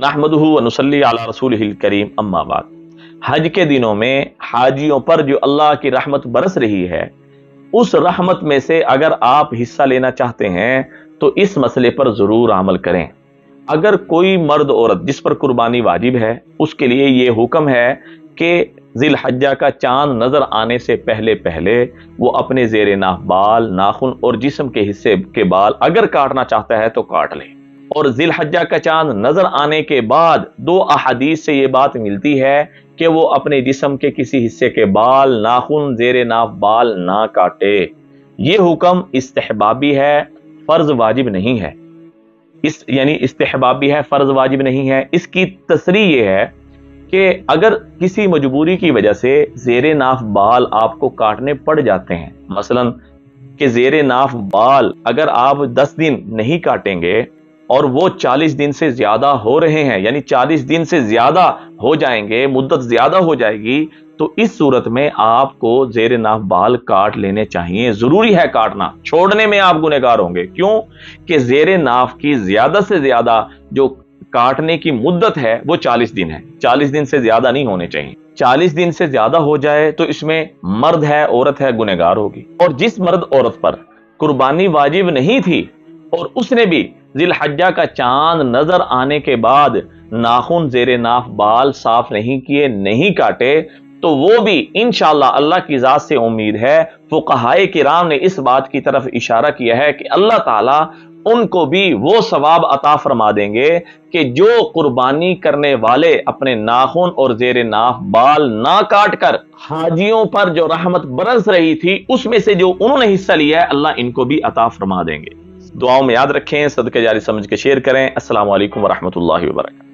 नहमदुहु व नुसल्ली अला रसूलिहिल करीम, अम्मा बाद। हज के दिनों में हाजियों पर जो अल्लाह की रहमत बरस रही है, उस रहमत में से अगर आप हिस्सा लेना चाहते हैं तो इस मसले पर जरूर अमल करें। अगर कोई मर्द औरत जिस पर कुर्बानी वाजिब है, उसके लिए ये हुक्म है कि जिलहज्जा का चांद नजर आने से पहले पहले वो अपने जेरे नाफ बाल, नाखून और जिस्म के हिस्से के बाल अगर काटना चाहता है तो काट ले। और जिलहज्जा का चांद नजर आने के बाद दो अहादीस से ये बात मिलती है कि वो अपने जिस्म के किसी हिस्से के बाल, नाखून, जेरे नाफ बाल ना काटे। ये हुक्म इस्तेहबाबी है, फर्ज वाजिब नहीं है। यानी इस्तेहबाबी है, फर्ज वाजिब नहीं है। इसकी तसरीह ये है कि अगर किसी मजबूरी की वजह से जेरे नाफ बाल आपको काटने पड़ जाते हैं, मसलन कि जेरे नाफ बाल अगर आप 10 दिन नहीं काटेंगे और वो 40 दिन से ज्यादा हो रहे हैं, यानी 40 दिन से ज्यादा हो जाएंगे, मुद्दत ज्यादा हो जाएगी, तो इस सूरत में आपको जेरे नाफ बाल काट लेने चाहिए। जरूरी है काटना, छोड़ने में आप गुनहगार होंगे। क्यों कि जेरे नाफ की ज्यादा से ज्यादा जो काटने की मुद्दत है वो 40 दिन है। 40 दिन से ज्यादा नहीं होने चाहिए। 40 दिन से ज्यादा हो जाए तो इसमें मर्द है, औरत है, गुनहगार होगी। और जिस मर्द औरत पर कुर्बानी वाजिब नहीं थी और उसने भी जिलहज्जा का चांद नजर आने के बाद नाखून, जेरे नाफ बाल साफ नहीं किए, नहीं काटे, तो वो भी इंशाअल्लाह अल्लाह की जात से उम्मीद है, फुक़हाए किराम ने इस बात की तरफ इशारा किया है कि अल्लाह ताला उनको भी वो सवाब अता फरमा देंगे कि जो कुर्बानी करने वाले अपने नाखून और जेरे नाफ बाल ना काट कर हाजियों पर जो रहमत बरस रही थी उसमें से जो उन्होंने हिस्सा लिया है, अल्लाह इनको भी अता फरमा देंगे। दुआओं में याद रखें, सदके जारी समझ के शेयर करें। अस्सलामु अलैकुम व रहमतुल्लाहि व बरकातहू।